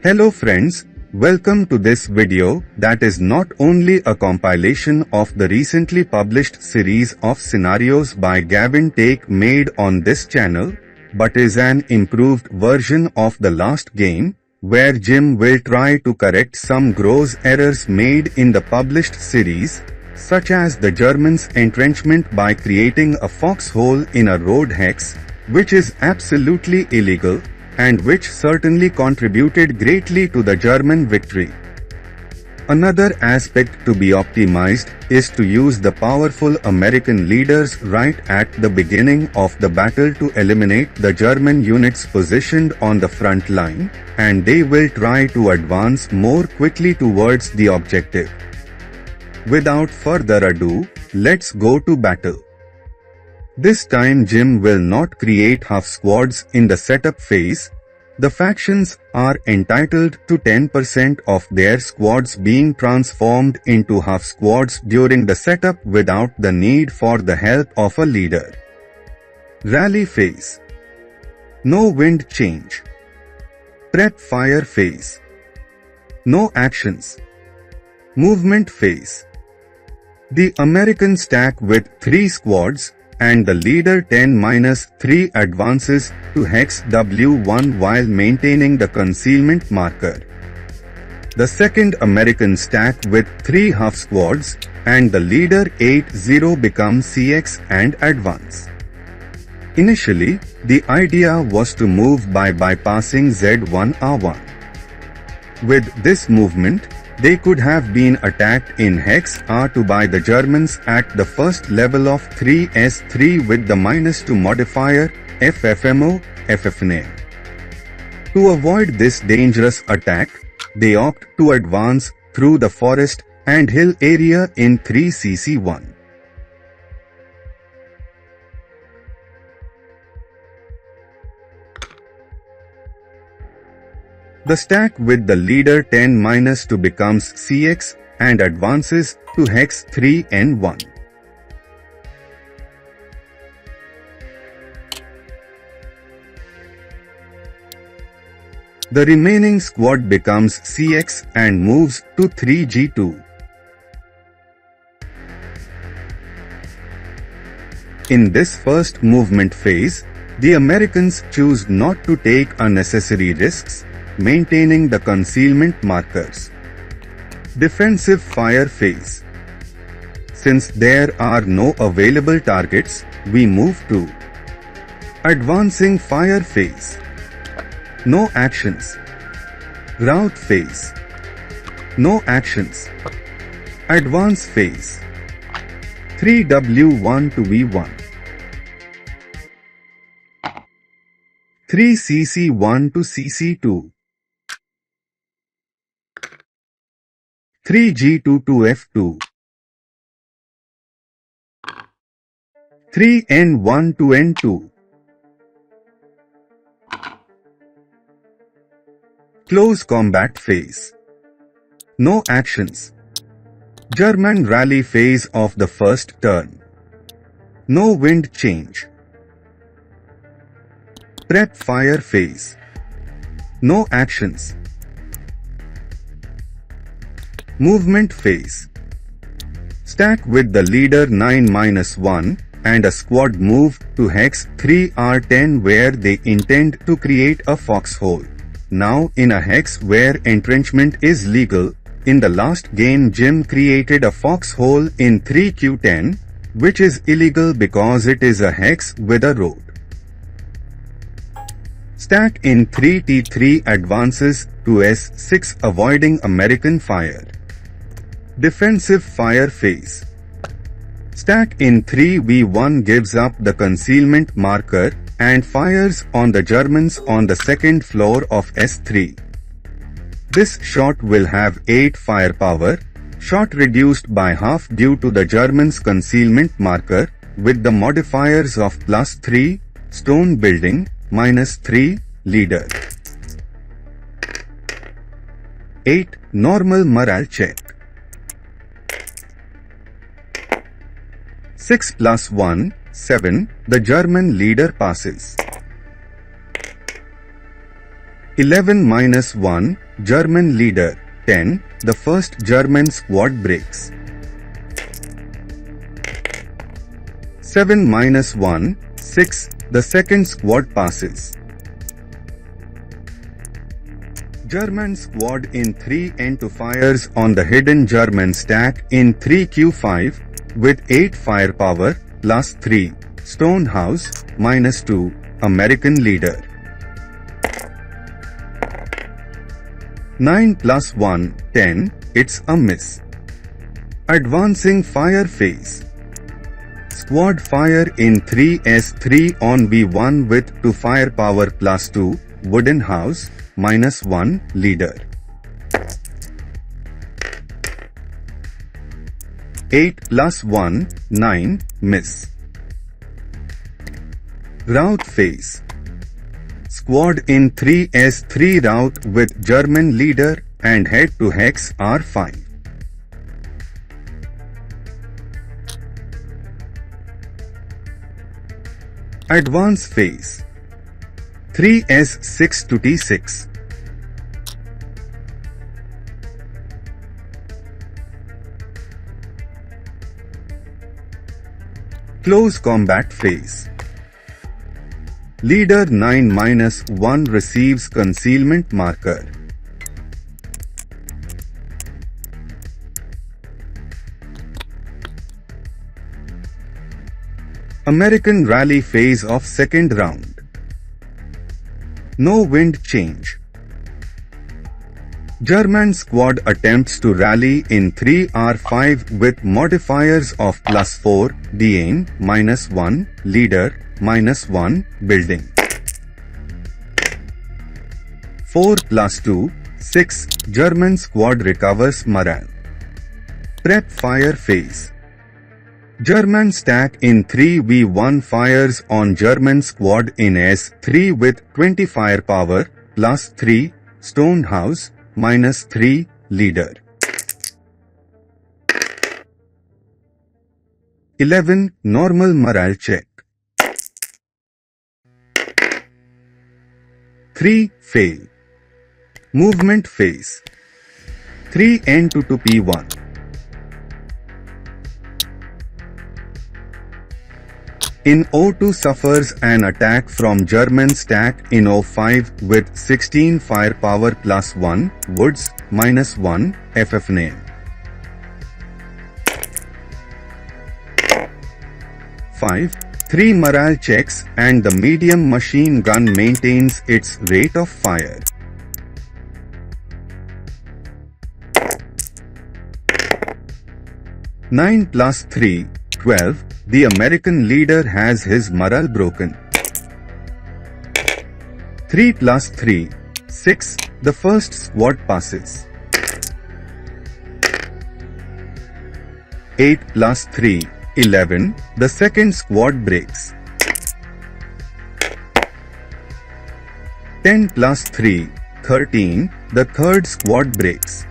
Hello friends, welcome to this video that is not only a compilation of the recently published series of scenarios by Gavin Take made on this channel, but is an improved version of the last game, where Jim will try to correct some gross errors made in the published series, such as the Germans' entrenchment by creating a foxhole in a road hex, which is absolutely illegal, and which certainly contributed greatly to the German victory. Another aspect to be optimized is to use the powerful American leaders right at the beginning of the battle to eliminate the German units positioned on the front line, and they will try to advance more quickly towards the objective. Without further ado, let's go to battle. This time Jim will not create half squads in the setup phase. The factions are entitled to 10% of their squads being transformed into half squads during the setup without the need for the help of a leader. Rally phase. No wind change. Prep fire phase. No actions. Movement phase. The American stack with 3 squads, and the leader 10-3 advances to hex W1 while maintaining the concealment marker. The second American stack with 3 half squads, and the leader 8-0 becomes CX and advance. Initially, the idea was to move by bypassing Z1R1. With this movement, they could have been attacked in Hex R2 by the Germans at the first level of 3S3 with the -2 modifier, FFMO, FFNA. To avoid this dangerous attack, they opt to advance through the forest and hill area in 3CC1. The stack with the leader 10-2 becomes CX and advances to hex 3N1. The remaining squad becomes CX and moves to 3G2. In this first movement phase, the Americans choose not to take unnecessary risks, maintaining the concealment markers. Defensive fire phase. Since there are no available targets, we move to advancing fire phase. No actions. Rout phase. No actions. Advance phase. 3W1 to V1. 3CC1 to CC2. 3G2 to F2. 3N1 to N2. Close combat phase. No actions. German rally phase of the first turn. No wind change. Prep fire phase. No actions. Movement phase. Stack with the leader 9-1 and a squad move to hex 3R10 where they intend to create a foxhole. Now in a hex where entrenchment is legal, in the last game Jim created a foxhole in 3Q10, which is illegal because it is a hex with a road. Stack in 3T3 advances to S6 avoiding American fire. Defensive fire phase. Stack in 3V1 gives up the concealment marker and fires on the Germans on the second floor of S3. This shot will have 8 firepower, shot reduced by half due to the Germans' concealment marker, with the modifiers of +3, stone building, -3, leader. 8. Normal morale check. 6 + 1, 7, the German leader passes. 11 - 1, German leader, 10, the first German squad breaks. 7 - 1, 6, the second squad passes. German squad in 3 N2 fires on the hidden German stack in 3Q5 with 8 firepower +3, stone house -2, American leader. 9 + 1, 10, it's a miss. Advancing fire phase. Squad fire in 3S3 on V1 with 2 firepower +2, wooden house, -1, leader. 8 + 1, 9, miss. Rout phase. Squad in 3S3 rout with German leader and head to hex R5. Advance phase. 3S6 to T6. Close combat phase. Leader 9 - 1 receives concealment marker. American rally phase of second round. No wind change. German squad attempts to rally in 3R5 with modifiers of +4, Dane, -1, leader, -1, building. 4 + 2, 6, German squad recovers morale. Prep fire phase. German stack in 3v1 fires on German squad in S3 with 20 firepower, +3, stone house, -3, leader. 11. Normal morale check. 3. Fail. Movement phase. 3 N2 to P1. In O2 suffers an attack from German stack in O5 with 16 firepower +1, woods, -1, FF name. 5. 3 morale checks and the medium machine gun maintains its rate of fire. 9 + 3, 12, the American leader has his morale broken. 3 + 3, 6, the first squad passes. 8 + 3, 11, the second squad breaks. 10 + 3, 13, the third squad breaks.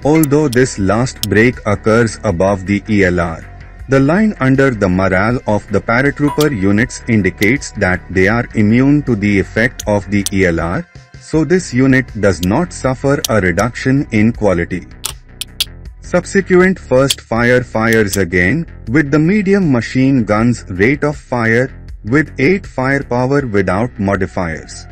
Although this last break occurs above the ELR, the line under the morale of the paratrooper units indicates that they are immune to the effect of the ELR, so this unit does not suffer a reduction in quality. Subsequent first fire fires again with the medium machine gun's rate of fire with 8 firepower without modifiers.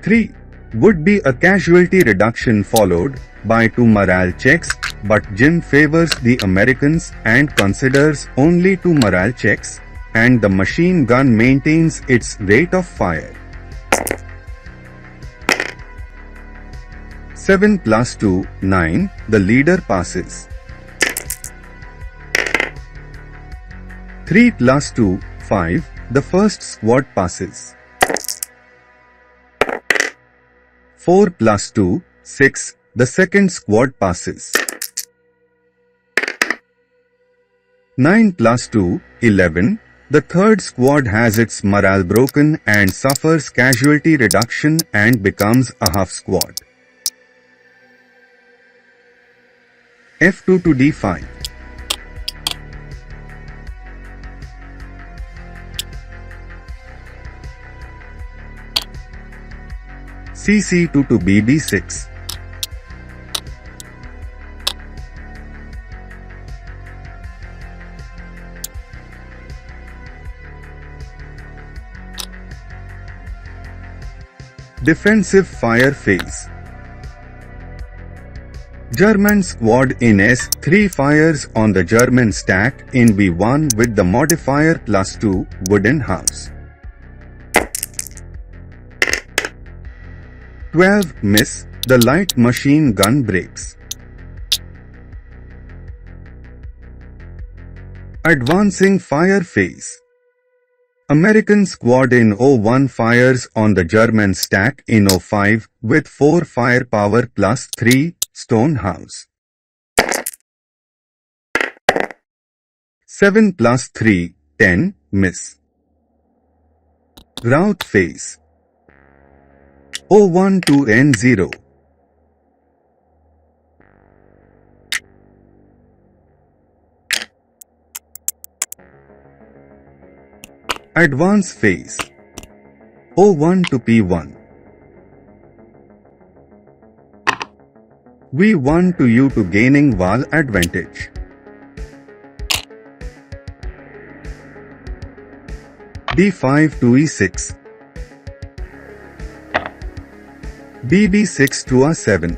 3. Would be a casualty reduction followed by 2 morale checks, but Jim favors the Americans and considers only 2 morale checks, and the machine gun maintains its rate of fire. 7 + 2, 9, the leader passes. 3 + 2, 5, the first squad passes. 4 + 2, 6. The second squad passes. 9 plus 2, 11. The third squad has its morale broken and suffers casualty reduction and becomes a half squad. F2 to D5. CC2 to BB6. Defensive fire phase. German squad in S3 fires on the German stack in B1 with the modifier +2 wooden house. 12 miss, the light machine gun breaks. Advancing fire phase. American squad in O1 fires on the German stack in O5 with 4 firepower +3 stone house. 7 plus 3, 10, miss. Rout phase. O1 to N0. Advance phase. O1 to P1. V1 to U2 gaining wall advantage. D5 to E6. BB6 to A7.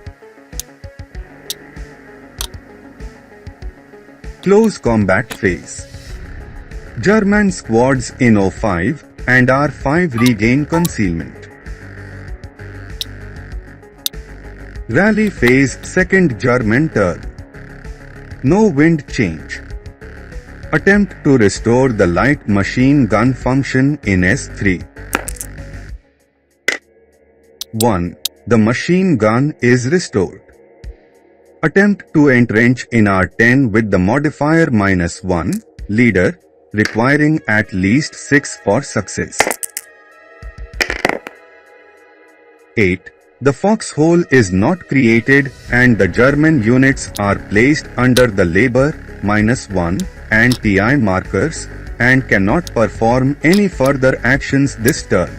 Close combat phase. German squads in O5 and R5 regain concealment. Rally phase second German turn. No wind change. Attempt to restore the light machine gun function in S3. 1. The machine gun is restored. Attempt to entrench in R10 with the modifier -1, leader, requiring at least 6 for success. 8. The foxhole is not created and the German units are placed under the labor -1 and TI markers and cannot perform any further actions this turn.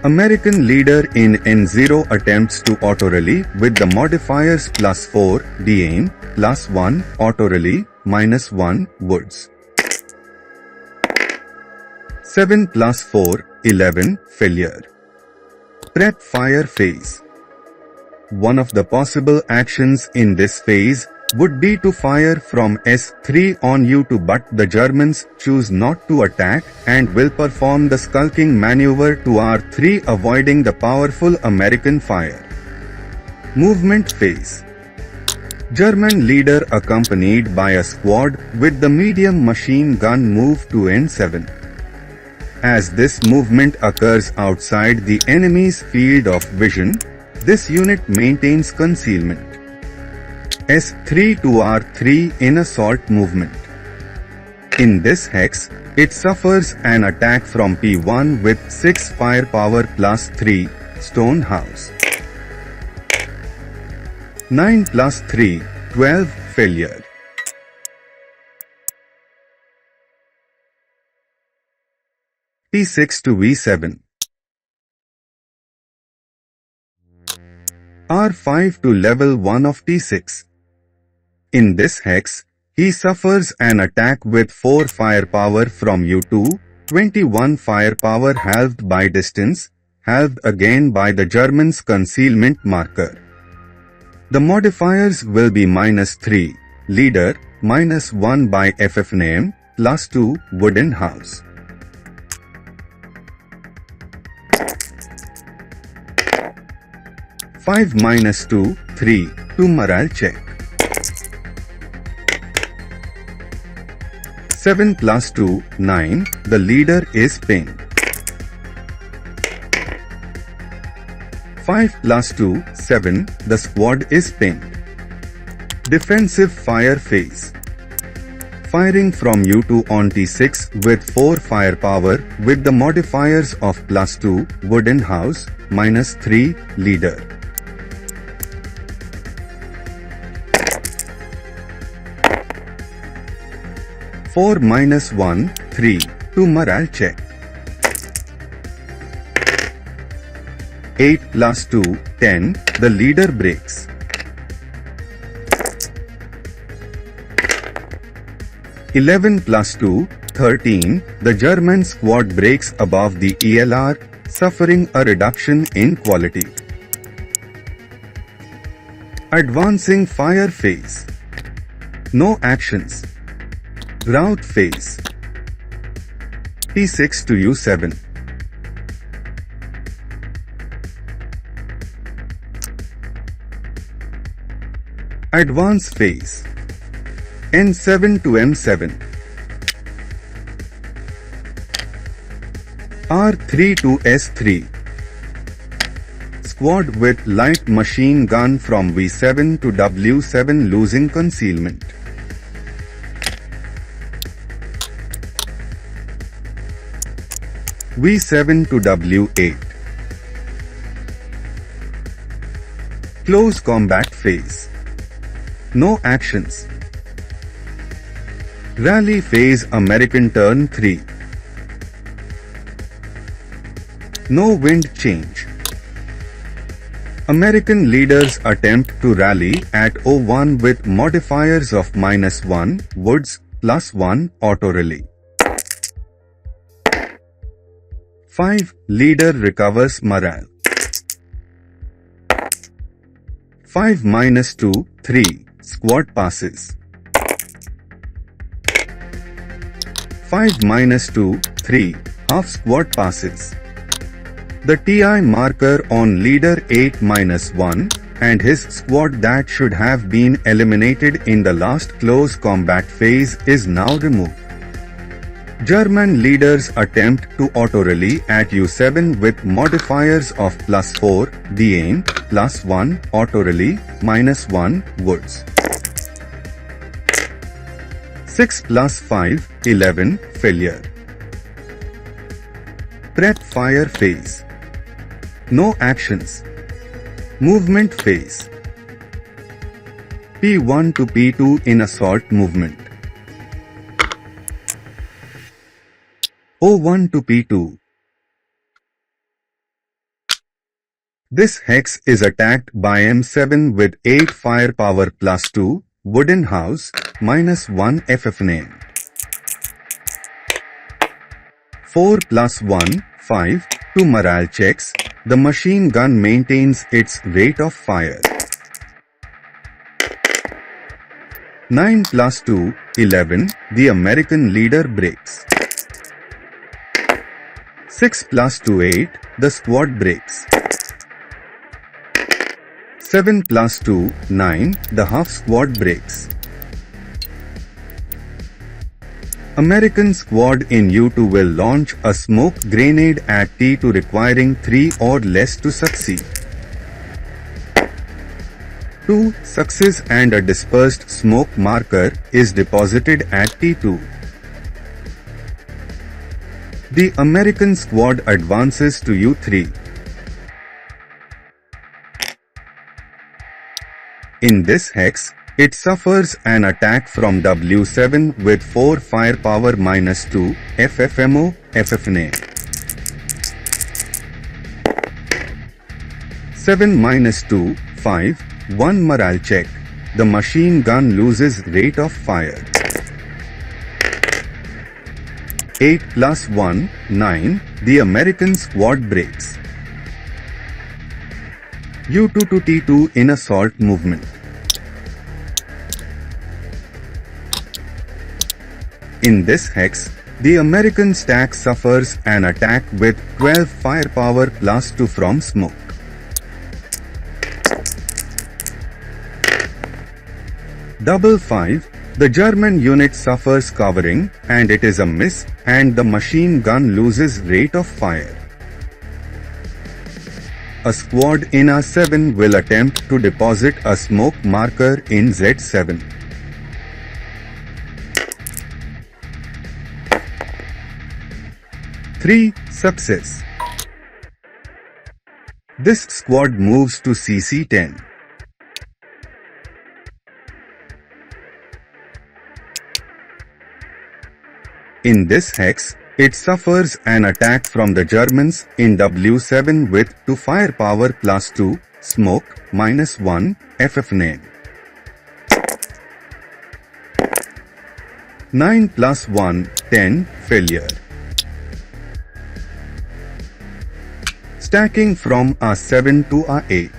American leader in N0 attempts to auto-rally with the modifiers +4, D-aim, +1, auto-rally, -1, woods. 7 plus 4, 11, failure. Prep fire phase. One of the possible actions in this phase would be to fire from S3 on U2, but the Germans choose not to attack and will perform the skulking maneuver to R3, avoiding the powerful American fire. Movement phase. German leader accompanied by a squad with the medium machine gun move to N7. As this movement occurs outside the enemy's field of vision, this unit maintains concealment. S3 to R3 in assault movement. In this hex, it suffers an attack from P1 with 6 firepower +3, stone house. 9 plus 3, 12, failure. P6 to V7. R5 to level 1 of T6. In this hex, he suffers an attack with 4 firepower from U2, 21 firepower halved by distance, halved again by the Germans' concealment marker. The modifiers will be -3, leader, -1 by FF name, +2, wooden house. Five -2, 3, 2 morale check. 7 plus 2, 9, the leader is pinned. 5 plus 2, 7, the squad is pinned. Defensive fire phase. Firing from U2 on T6 with 4 firepower with the modifiers of +2, wooden house, -3, leader. Four -1, 3, to morale check. 8 plus 2, 10, the leader breaks. 11 plus 2, 13, the German squad breaks above the ELR, suffering a reduction in quality. Advancing fire phase. No actions. Rout phase. T6 to U7. Advance phase. N7 to M7. R3 to S3. Squad with light machine gun from V7 to W7 losing concealment. V7 to W8. Close combat phase. No actions. Rally phase American turn 3. No wind change. American leaders attempt to rally at O1 with modifiers of -1, woods, +1, auto rally. 5. Leader recovers morale. 5 -2, 3, squad passes. 5 -2, 3, half squad passes. The TI marker on leader 8-1 and his squad that should have been eliminated in the last close combat phase is now removed. German leaders attempt to auto-rally at U7 with modifiers of +4, the aim, +1, auto-rally, -1, woods. 6 plus 5, 11, failure. Prep fire phase. No actions. Movement phase. P1 to P2 in assault movement. O1 to P2. This hex is attacked by M7 with 8 firepower +2, wooden house, -1 FFNAM. 4 plus 1, 5, 2 morale checks, the machine gun maintains its rate of fire. 9 plus 2, 11, the American leader breaks. 6 plus 2, 8, the squad breaks. 7 plus 2, 9, the half squad breaks. American squad in U2 will launch a smoke grenade at T2 requiring 3 or less to succeed. 2 success and a dispersed smoke marker is deposited at T2. The American squad advances to U3. In this hex, it suffers an attack from W7 with 4 firepower -2, FFMO, FFNA. 7 -2, 5, 1 morale check. The machine gun loses rate of fire. 8 plus 1, 9, the American squad breaks. U2 to T2 in assault movement. In this hex, the American stack suffers an attack with 12 firepower +2 from smoke. Double 5, the German unit suffers covering and it is a miss and the machine gun loses rate of fire. A squad in A7 will attempt to deposit a smoke marker in Z7. Three. Success. This squad moves to CC10. In this hex, it suffers an attack from the Germans in W7 with 2 firepower plus 2, smoke, -1, FF9. 9 plus 1, 10, failure. Stacking from A7 to A8.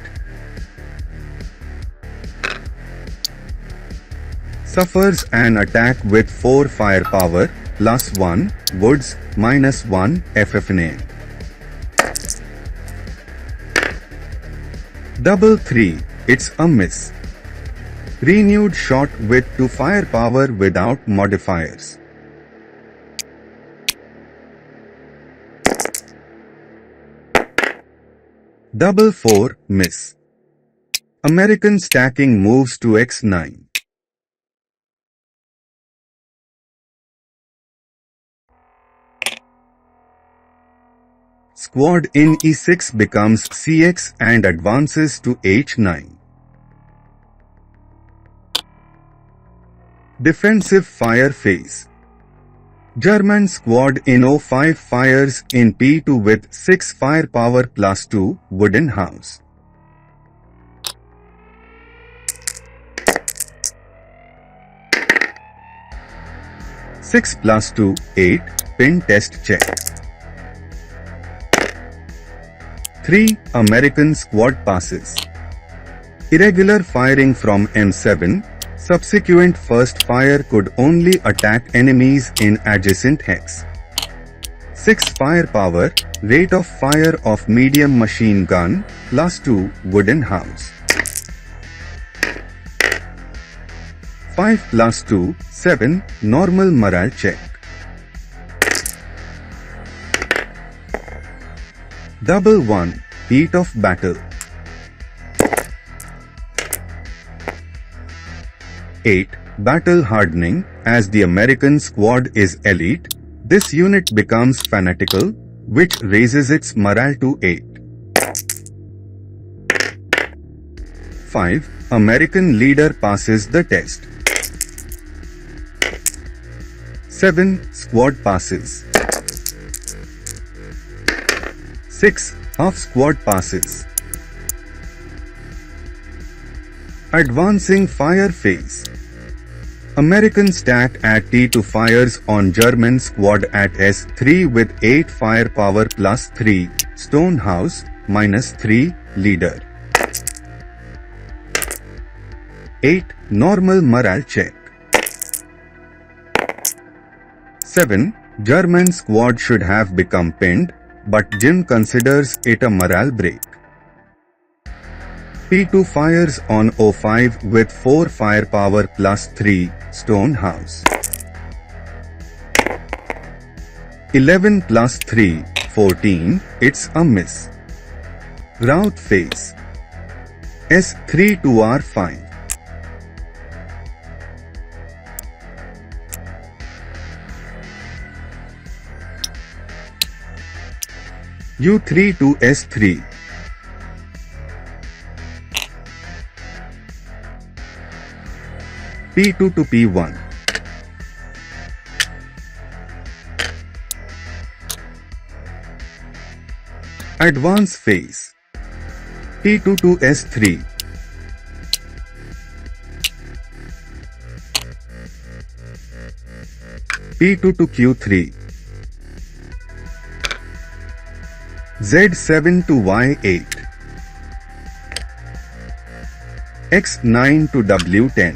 Suffers an attack with 4 firepower, plus 1, woods, -1, FF9. Double 3, it's a miss. Renewed shot with 2 firepower without modifiers. Double 4, miss. American stacking moves to X9. Squad in E6 becomes CX and advances to H9. Defensive fire phase. German squad in O5 fires in P2 with 6 firepower plus 2 wooden house. Six plus 2, 8, pin test check. 3. American squad passes. Irregular firing from M7, subsequent first fire could only attack enemies in adjacent hex. 6 firepower, rate of fire of medium machine gun, plus 2 wooden house. 5 plus 2, 7, normal morale check. Double 1, heat of battle. 8. Battle hardening. As the American squad is elite, this unit becomes fanatical, which raises its morale to 8. 5. American leader passes the test. 7. Squad passes. 6. Half squad passes. Advancing fire phase. American stack at T2 fires on German squad at S3 with 8 firepower plus 3, stone house, -3, leader. 8. Normal morale check. 7. German squad should have become pinned, but Jim considers it a morale break. P2 fires on O5 with 4 firepower plus 3, stone house. 11 plus 3, 14, it's a miss. Rout phase. S3 to R5. U3 to S3. P2 to P1. Advance phase. P2 to S3. P2 to Q3. Z7 to Y8. X9 to W10.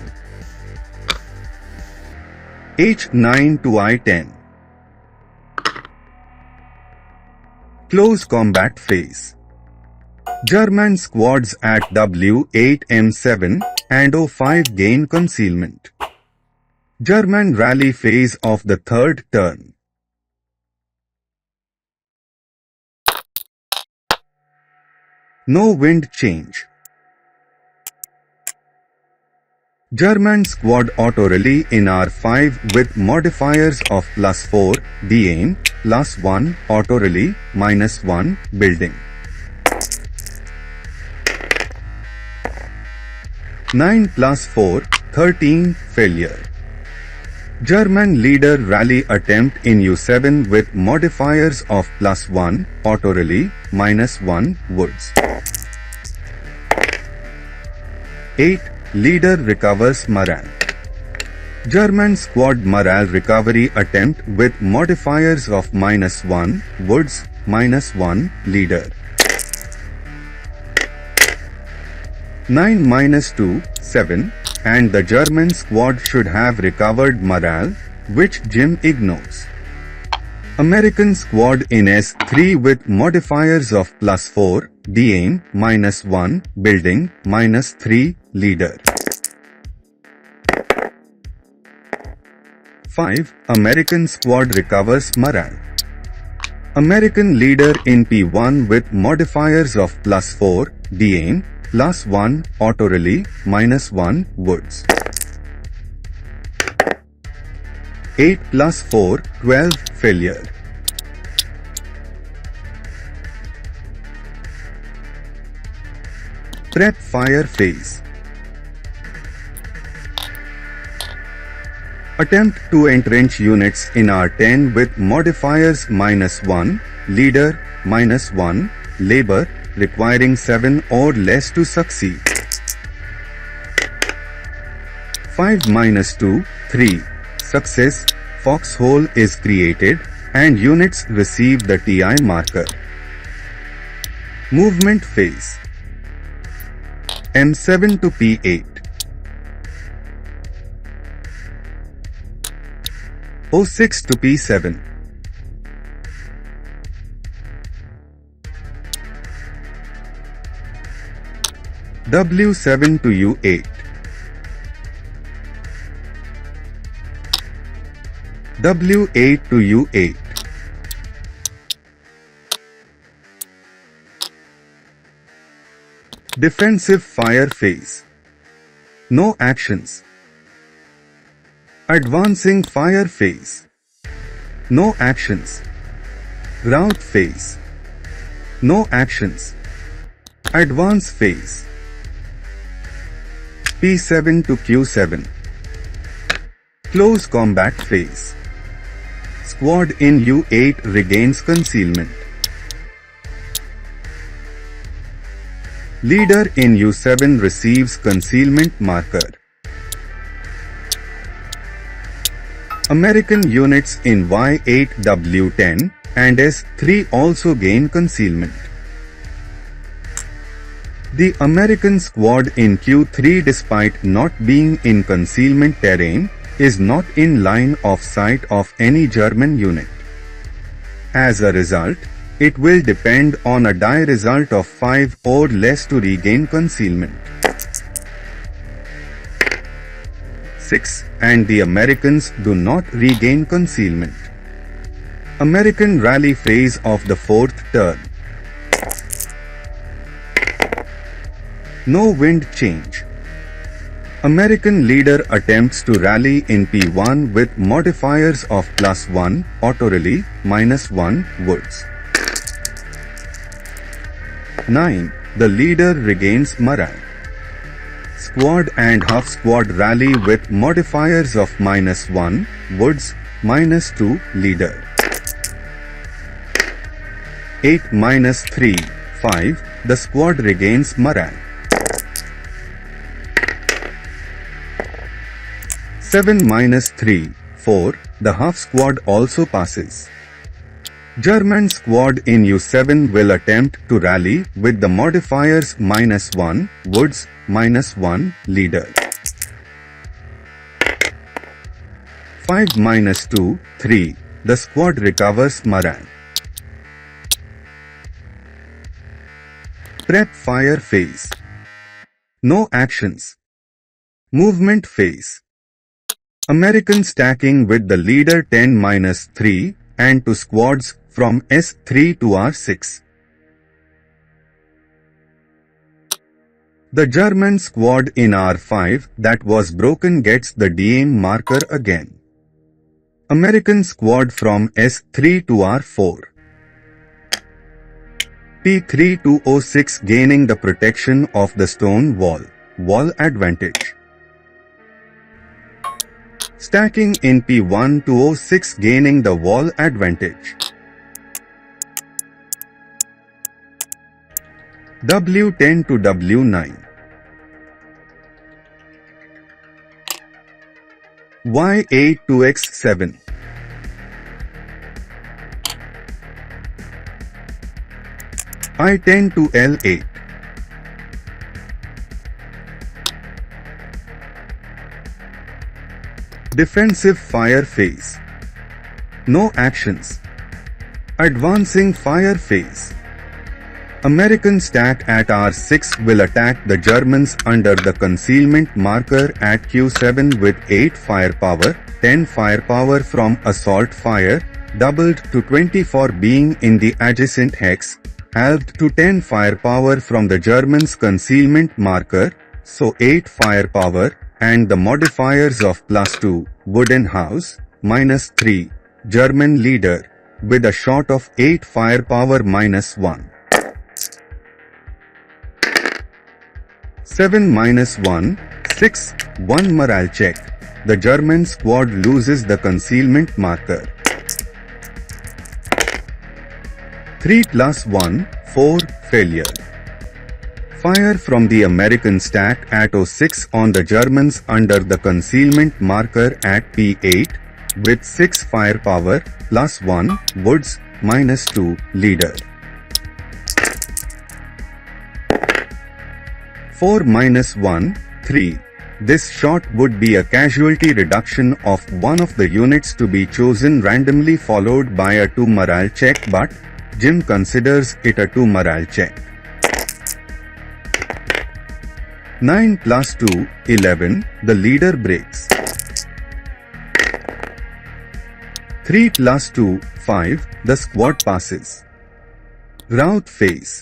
H9 to I10. Close combat phase. German squads at W8 M7 and O5 gain concealment. German rally phase of the third turn. No wind change. German squad auto rally in R5 with modifiers of +4, D-aim, +1, auto rally, -1, building. 9 +4, 13, failure. German leader rally attempt in U7 with modifiers of +1, auto rally, -1, woods. 8. Leader recovers morale. German squad morale recovery attempt with modifiers of -1, woods, -1, leader. 9 -2, 7, and the German squad should have recovered morale, which Jim ignores. American squad in S3 with modifiers of +4, D-aim, -1, building, -3, leader. 5. American squad recovers morale. American leader in P1 with modifiers of +4, D-aim, +1, auto rally, -1, woods. 8 +4, 12, failure. Prep fire phase. Attempt to entrench units in R10 with modifiers -1, leader, -1, labor, requiring 7 or less to succeed. 5 -2, 3, success, foxhole is created, and units receive the TI marker. Movement phase. M7 to P8. O6 to P7. W7 to U8. W8 to U8. Defensive fire phase. No actions. Advancing fire phase. No actions. Rout phase. No actions. Advance phase. P7 to Q7. Close combat phase. Squad in U8 regains concealment. Leader in U7 receives concealment marker. American units in Y8 W10 and S3 also gain concealment. The American squad in Q3, despite not being in concealment terrain, is not in line of sight of any German unit. As a result, it will depend on a die result of 5 or less to regain concealment. 6. And the Americans do not regain concealment. American rally phase of the 4th turn. No wind change. American leader attempts to rally in P1 with modifiers of +1, auto rally, -1, woods. 9. The leader regains morale. Squad and half squad rally with modifiers of -1, woods, -2, leader. 8 -3, 5, the squad regains morale. 7 -3, 4, the half squad also passes. German squad in U7 will attempt to rally with the modifiers -1, woods, -1, leader. 5 -2, 3, the squad recovers morale. Prep fire phase. No actions. Movement phase. American stacking with the leader 10 -3 and 2 squads from S3 to R6. The German squad in R5 that was broken gets the DM marker again. American squad from S3 to R4. P3 to O6 gaining the protection of the stone wall. Wall advantage. Stacking in P1 to O6 gaining the wall advantage. W10 to W9. Y8 to X7. I10 to L8. Defensive fire phase. No actions. Advancing fire phase. American stack at R6 will attack the Germans under the concealment marker at Q7 with 8 firepower, 10 firepower from assault fire, doubled to 20 for being in the adjacent hex, halved to 10 firepower from the Germans' concealment marker, so 8 firepower, and the modifiers of +2, wooden house, -3, German leader, with a shot of 8 firepower -1. 7 -1, 6, 1 morale check. The German squad loses the concealment marker. 3 + 1, 4, failure. Fire from the American stack at O6 on the Germans under the concealment marker at P8, with 6 firepower, +1, woods, -2, leader. 4 -1, 3. This shot would be a casualty reduction of one of the units to be chosen randomly followed by a 2 morale check, but Jim considers it a 2 morale check. 9 + 2, 11, the leader breaks. 3 + 2, 5, the squad passes. Route phase.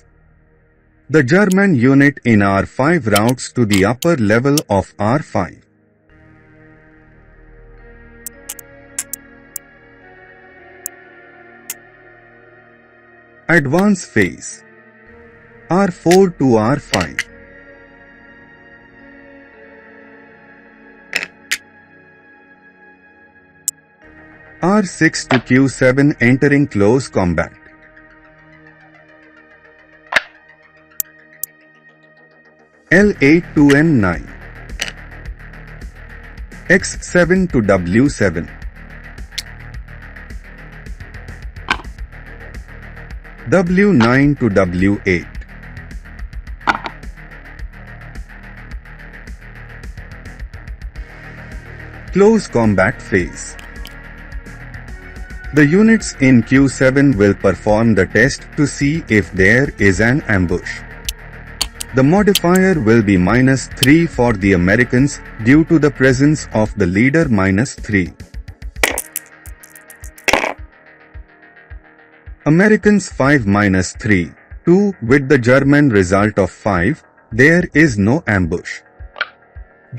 The German unit in R5 routes to the upper level of R5. Advance phase. R4 to R5. R6 to Q7 entering close combat. L8 to M9. X7 to W7. W9 to W8. Close combat phase. The units in Q7 will perform the test to see if there is an ambush. The modifier will be -3 for the Americans due to the presence of the leader -3. Americans 5 -3, 2 with the German result of 5, there is no ambush.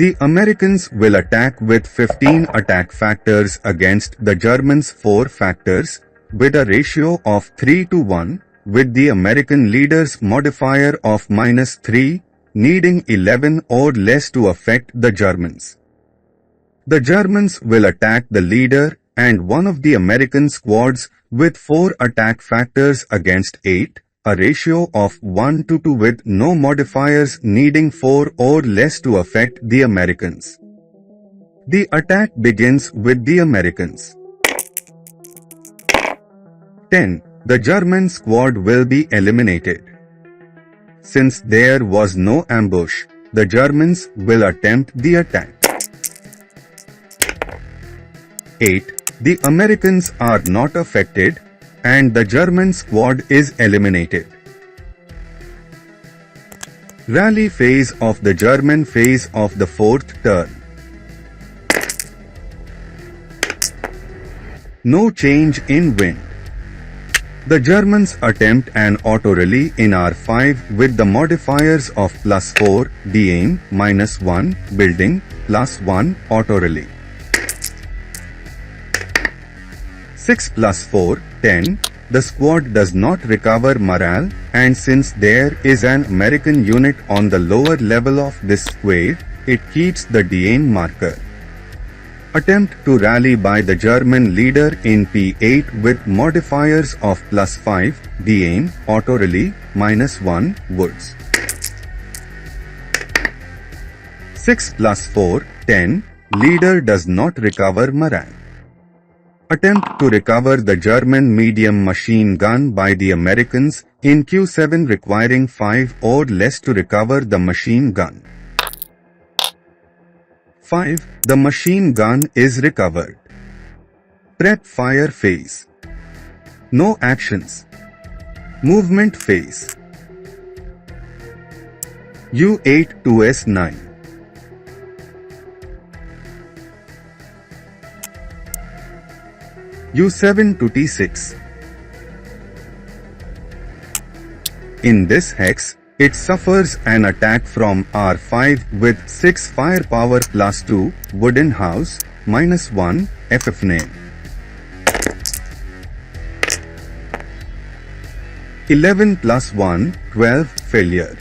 The Americans will attack with 15 attack factors against the Germans' 4 factors, with a ratio of 3 to 1, with the American leader's modifier of -3, needing 11 or less to affect the Germans. The Germans will attack the leader and one of the American squads with 4 attack factors against 8, a ratio of 1 to 2 with no modifiers needing 4 or less to affect the Americans. The attack begins with the Americans. 10. The German squad will be eliminated. Since there was no ambush, the Germans will attempt the attack. 8. The Americans are not affected, and the German squad is eliminated. Rally phase of the German phase of the 4th turn. No change in wind. The Germans attempt an auto-rally in R5 with the modifiers of +4, D-aim, -1, building, +1, auto-rally. 6 + 4, 10. The squad does not recover morale, and since there is an American unit on the lower level of this square, it keeps the D-aim marker. Attempt to rally by the German leader in P8 with modifiers of +5, D-aim, auto-rally, -1, woods. 6 + 4, 10. Leader does not recover morale. Attempt to recover the German medium machine gun by the Americans in Q7 requiring 5 or less to recover the machine gun. 5. The machine gun is recovered. Prep fire phase. No actions. Movement phase. U8 to S9. U7 to T6. In this hex, it suffers an attack from R5 with 6 firepower +2, wooden house, -1, FF name. 11 + 1, 12, failure.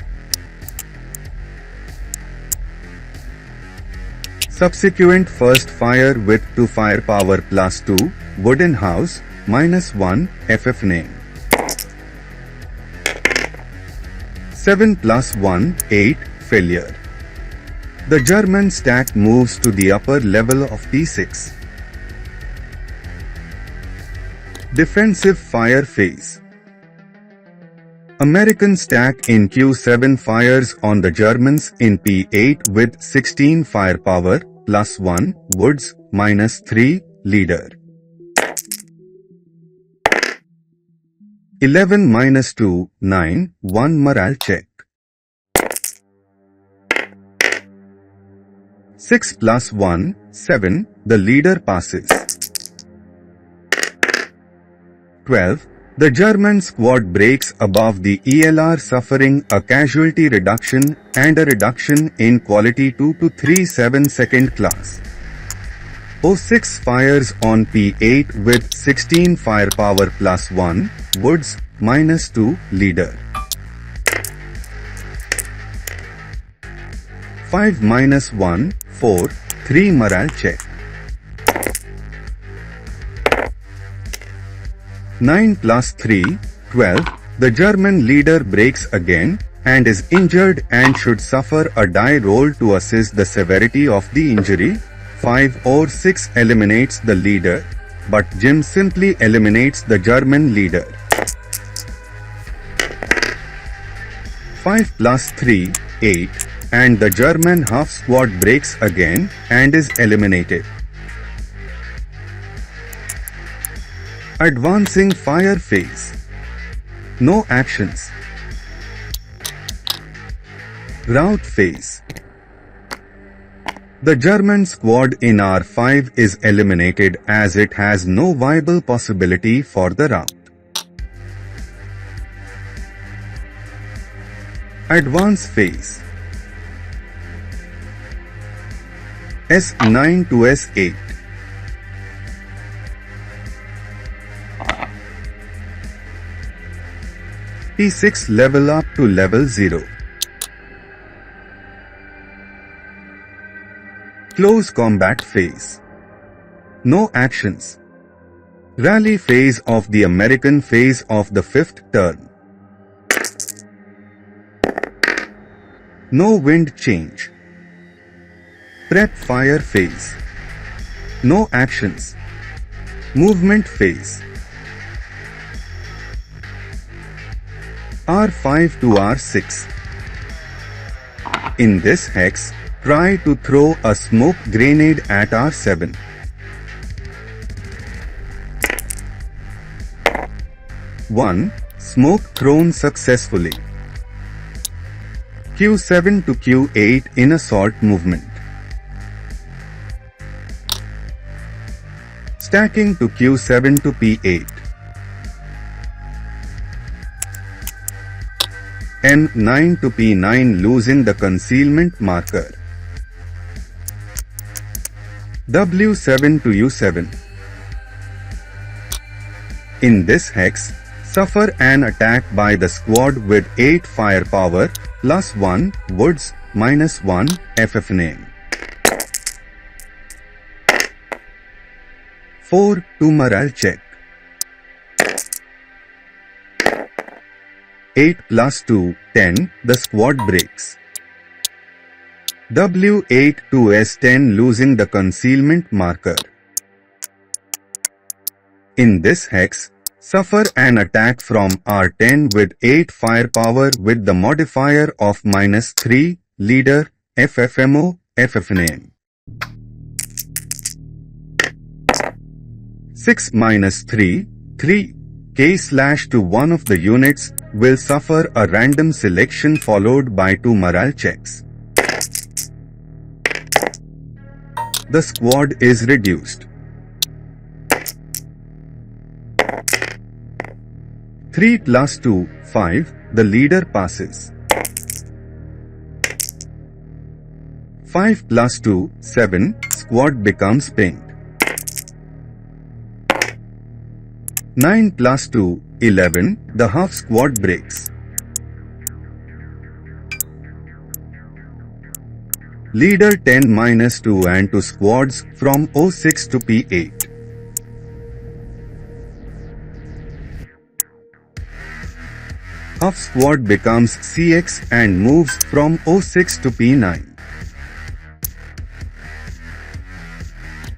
Subsequent first fire with 2 firepower +2, wooden house, -1, FF name. 7 + 1, 8, failure. The German stack moves to the upper level of T6. Defensive fire phase. American stack in Q7 fires on the Germans in P8 with 16 firepower, +1, woods, -3, leader. 11 - 2, 9, 1 morale check. 6 + 1, 7, the leader passes. 12, the German squad breaks above the ELR suffering a casualty reduction and a reduction in quality 2 to 3 7-second class. O6 fires on P8 with 16 firepower +1, woods, -2, leader. 5 - 1, 4, 3 morale check. 9 + 3, 12, the German leader breaks again and is injured and should suffer a die roll to assess the severity of the injury. 5 or 6 eliminates the leader, but Jim simply eliminates the German leader. 5 + 3, 8, and the German half squad breaks again and is eliminated. Advancing fire phase. No actions. Rout phase. The German squad in R5 is eliminated as it has no viable possibility for the rout. Advance phase. S9 to S8. T6 level up to level 0. Close combat phase. No actions. Rally phase of the American phase of the 5th turn. No wind change. Prep fire phase. No actions. Movement phase. R5 to R6. In this hex, try to throw a smoke grenade at R7. One, smoke thrown successfully. Q7 to Q8 in assault movement. Stacking to Q7 to P8. N9 to P9 losing the concealment marker. W7 to U7. In this hex, suffer an attack by the squad with 8 firepower, +1, woods, -1, FF name. 4 to morale check. 8 + 2, 10, the squad breaks. W8 to S10 losing the concealment marker. In this hex, suffer an attack from R10 with 8 firepower with the modifier of -3, leader, FFMO, FF name. 6 -3, 3, K/ to one of the units will suffer a random selection followed by 2 morale checks. The squad is reduced. 3 + 2, 5, the leader passes. 5 + 2, 7, squad becomes pinged. 9 + 2, 11, the half squad breaks. Leader 10 -2 and 2 squads from O6 to P8. Half squad becomes CX and moves from O6 to P9.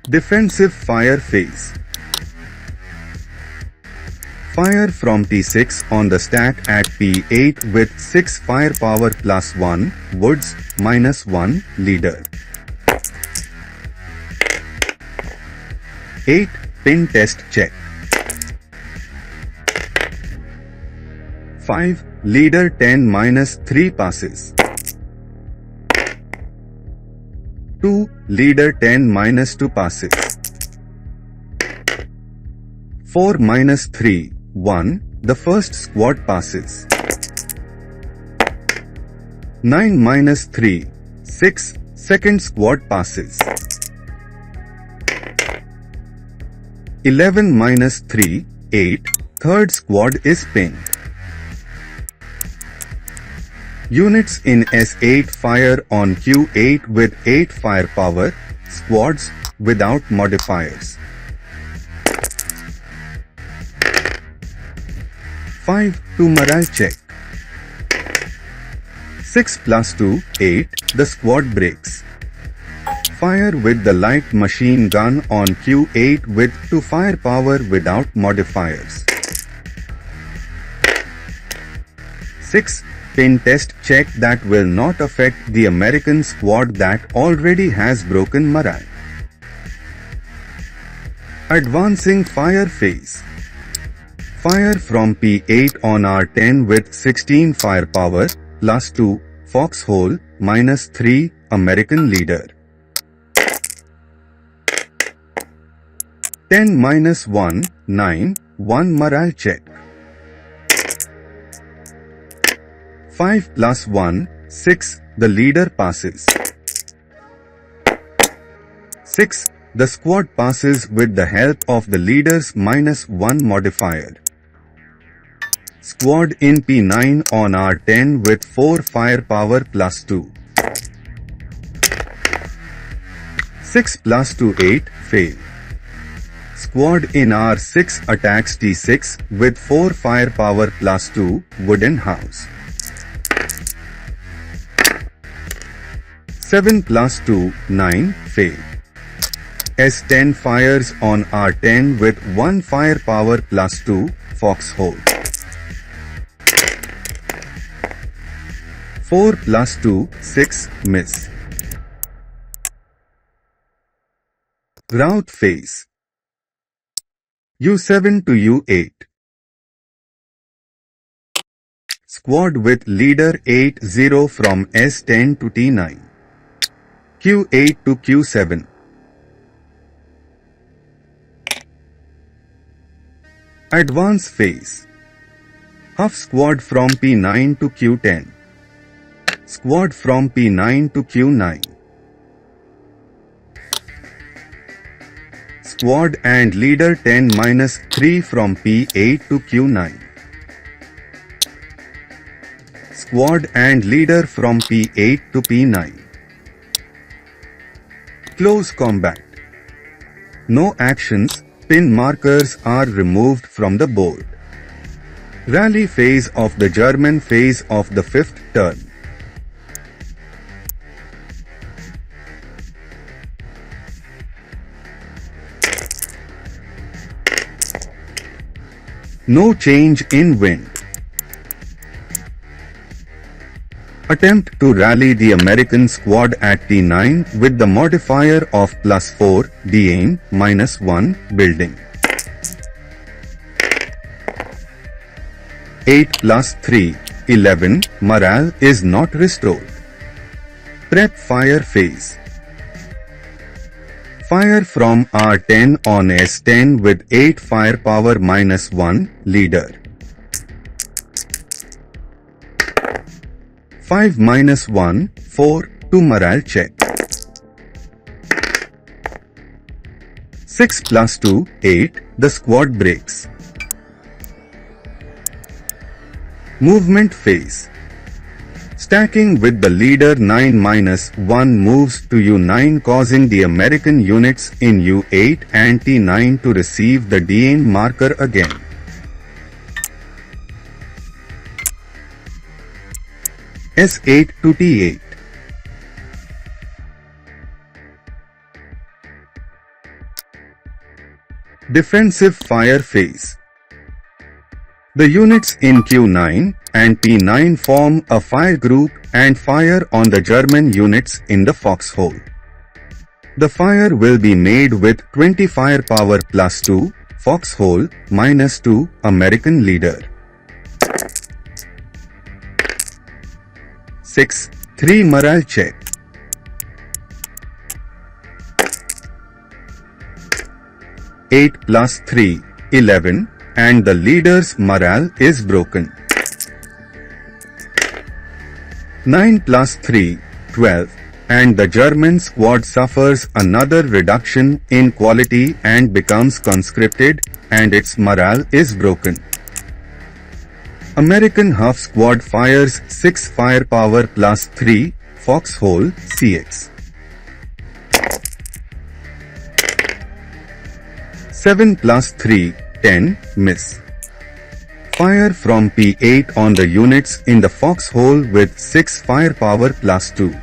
Defensive fire phase. Fire from T6 on the stack at P8 with 6 firepower +1, woods, -1, leader. 8. Pin test check. 5. Leader 10 -3 passes. 2. Leader 10 -2 passes. 4 -3, 1, the first squad passes. 9 -3, 6, second squad passes. 11 -3, 8, third squad is pinged. Units in S8 fire on Q8 with 8 firepower, squads without modifiers. 5 to morale check. 6 + 2, 8, the squad breaks. Fire with the light machine gun on Q8 with 2 firepower without modifiers. 6. Pin test check that will not affect the American squad that already has broken morale. Advancing fire phase. Fire from P8 on R10 with 16 firepower, +2, foxhole, -3, American leader. 10 -1, 9, 1 morale check. 5 + 1, 6, the leader passes. 6, the squad passes with the help of the leader's -1 modifier. Squad in P9 on R10 with 4 firepower +2. 6 + 2, 8, fail. Squad in R6 attacks T6 with 4 firepower +2, wooden house. 7 + 2, 9, fail. S10 fires on R10 with 1 firepower +2, foxhole. 4 + 2, 6, miss. Rout phase. U7 to U8. Squad with leader 8-0 from S10 to T9. Q8 to Q7. Advance phase. Huff squad from P9 to Q10. Squad from P9 to Q9. Squad and leader 10-3 from P8 to Q9. Squad and leader from P8 to P9. Close combat. No actions, pin markers are removed from the board. Rally phase of the German phase of the 5th turn. No change in wind. Attempt to rally the American squad at T9 with the modifier of +4, Dain, -1, building. 8 + 3, 11, morale is not restored. Prep fire phase. Fire from R10 on S10 with 8 firepower -1, leader. 5 -1, 4, to morale check. 6 + 2, 8, the squad breaks. Movement phase. Stacking with the leader 9-1 moves to U9, causing the American units in U8 and T9 to receive the Dain marker again. S8 to T8. Defensive fire phase. The units in Q9 and P9 form a fire group and fire on the German units in the foxhole. The fire will be made with 20 firepower +2, foxhole -2, American leader. 6, 3 morale check. 8 + 3, 11, and the leader's morale is broken. 9 + 3, 12, and the German squad suffers another reduction in quality and becomes conscripted, and its morale is broken. American Huff squad fires 6 firepower +3, foxhole, CX. 7 + 3, 10, miss. Fire from P8 on the units in the foxhole with 6 firepower +2.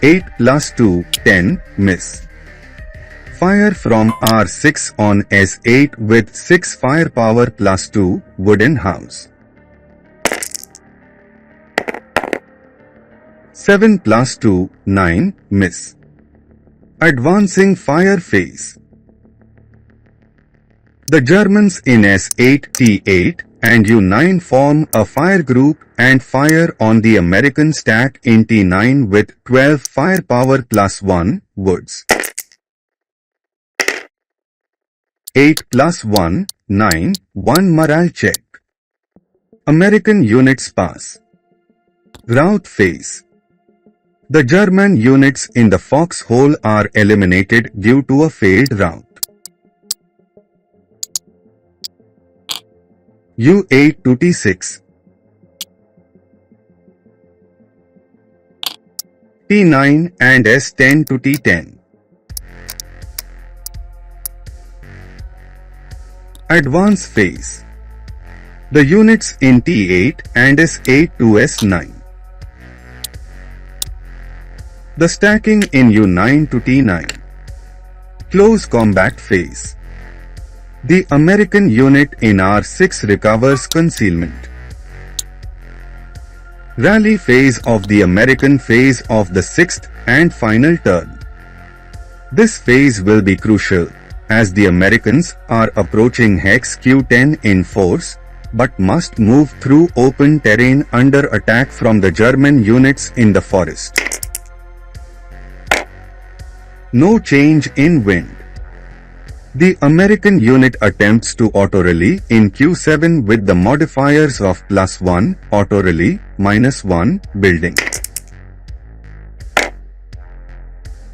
8 + 2, 10, miss. Fire from R6 on S8 with 6 firepower +2, wooden house. 7 + 2, 9, miss. Advancing fire phase. The Germans in S8, T8, and U9 form a fire group and fire on the American stack in T9 with 12 firepower +1, woods. 8 + 1, 9, 1 morale check. American units pass. Rout phase. The German units in the foxhole are eliminated due to a failed rout. U8 to T6. T9 and S10 to T10. Advance phase. The units in T8 and S8 to S9. The stacking in U9 to T9. Close combat phase. The American unit in R6 recovers concealment. Rally phase of the American phase of the 6th and final turn. This phase will be crucial, as the Americans are approaching Hex Q10 in force, but must move through open terrain under attack from the German units in the forest. No change in wind. The American unit attempts to auto-rally in Q7 with the modifiers of +1, auto-rally, -1, building.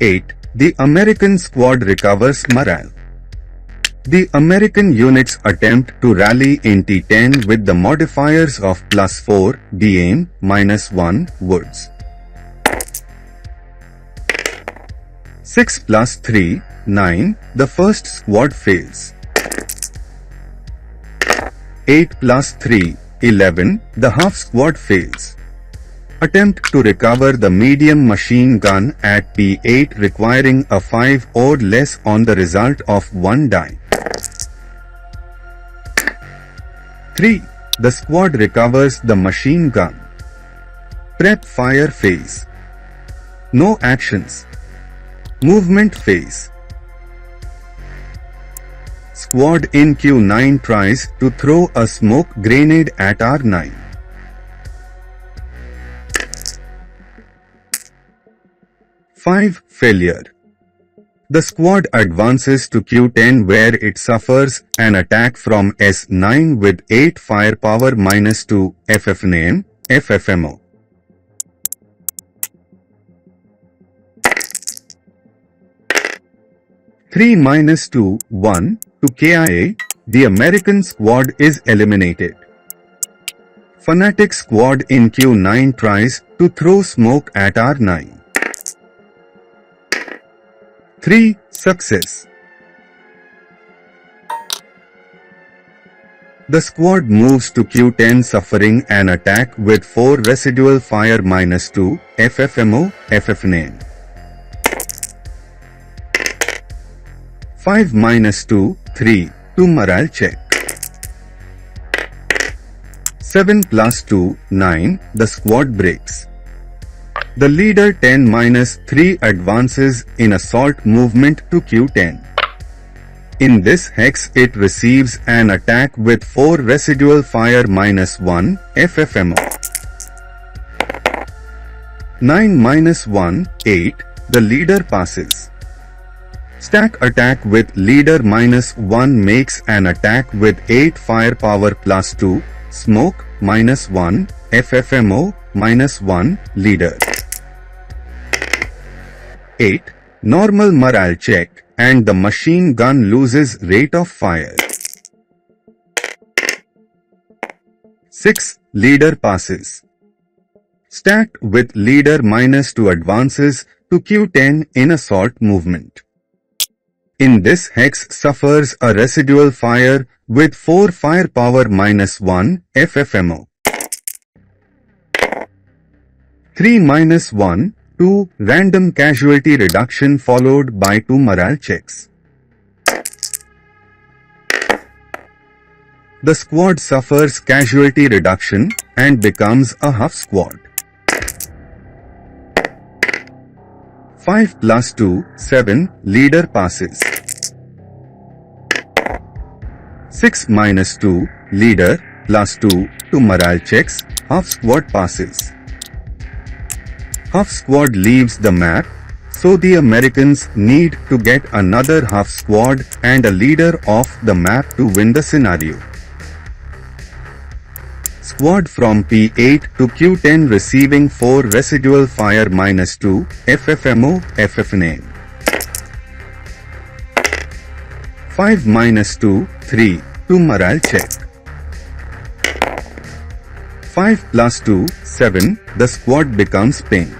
8. The American squad recovers morale. The American units attempt to rally in T10 with the modifiers of +4, DAIM, -1, woods. 6 plus 3, 9, the first squad fails. 8 plus 3, 11, the half squad fails. Attempt to recover the medium machine gun at P8 requiring a 5 or less on the result of 1 die. 3. The squad recovers the machine gun. Prep fire phase. No actions. Movement phase. Squad in Q9 tries to throw a smoke grenade at R9. Five. Failure. The squad advances to Q10 where it suffers an attack from S9 with 8 firepower -2, FFNAM, FFMO. 3 -2, 1, to KIA, the American squad is eliminated. Fanatic squad in Q9 tries to throw smoke at R9. 3. Success. The squad moves to Q10 suffering an attack with 4 residual fire -2, FFMO, FFNAM. 5 -2, 3, to morale check. 7 plus 2, 9, the squad breaks. The leader 10-3 advances in assault movement to Q10. In this hex it receives an attack with 4 residual fire -1, FFMO. 9 -1, 8, the leader passes. Stack attack with leader -1 makes an attack with 8 firepower +2, smoke -1, FFMO -1, leader. 8. Normal morale check and the machine gun loses rate of fire. 6. Leader passes. Stacked with leader -2 advances to Q10 in assault movement. In this hex suffers a residual fire with 4 firepower -1, FFMO. 3 -1, 2, random casualty reduction followed by 2 morale checks. The squad suffers casualty reduction and becomes a half squad. 5 plus 2, 7, leader passes. 6 -2, leader, +2, to morale checks, half squad passes. Half squad leaves the map, so the Americans need to get another half squad and a leader off the map to win the scenario. Squad from P8 to Q10 receiving 4 residual fire -2, FFMO, FFNAM. 5 -2, 3, to morale check. 5 plus 2, 7, the squad becomes pinged.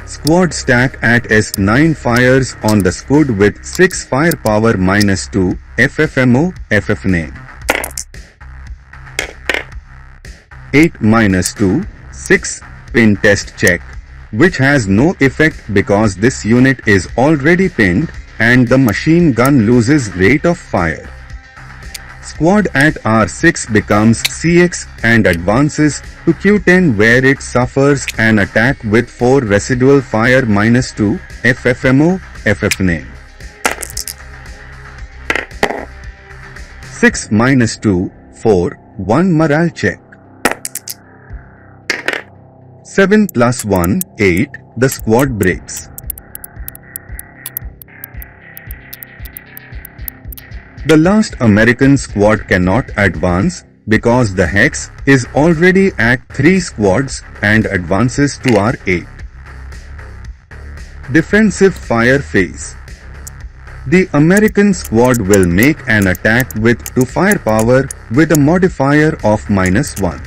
Squad stack at S9 fires on the scud with 6 firepower -2, FFMO, FFNAM. 8 -2, 6, pin test check, which has no effect because this unit is already pinned and the machine gun loses rate of fire. Squad at R6 becomes CX and advances to Q10 where it suffers an attack with 4 residual fire -2, FFMO, FFNAM. 6 -2, 4, 1 morale check. 7 plus 1, 8, the squad breaks. The last American squad cannot advance because the hex is already at 3 squads and advances to R8. Defensive fire phase. The American squad will make an attack with 2 firepower with a modifier of -1.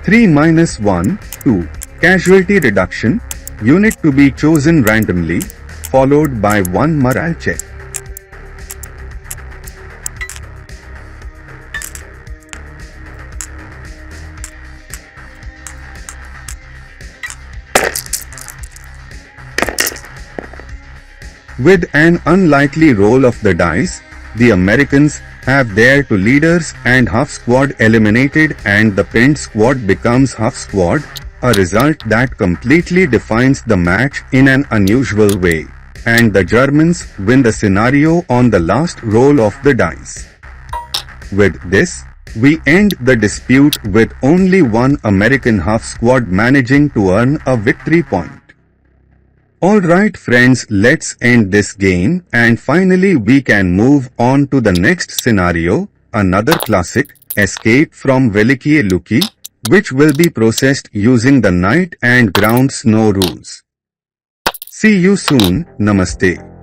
3-1, 2. Casualty reduction. Unit to be chosen randomly, followed by 1 morale check. With an unlikely roll of the dice, the Americans have their 2 leaders and half squad eliminated and the pinned squad becomes half squad, a result that completely defines the match in an unusual way, and the Germans win the scenario on the last roll of the dice. With this, we end the dispute with only 1 American half squad managing to earn a victory point. Alright friends, let's end this game and finally we can move on to the next scenario, another classic, Escape from Velikie Luki, which will be processed using the night and ground snow rules. See you soon, Namaste.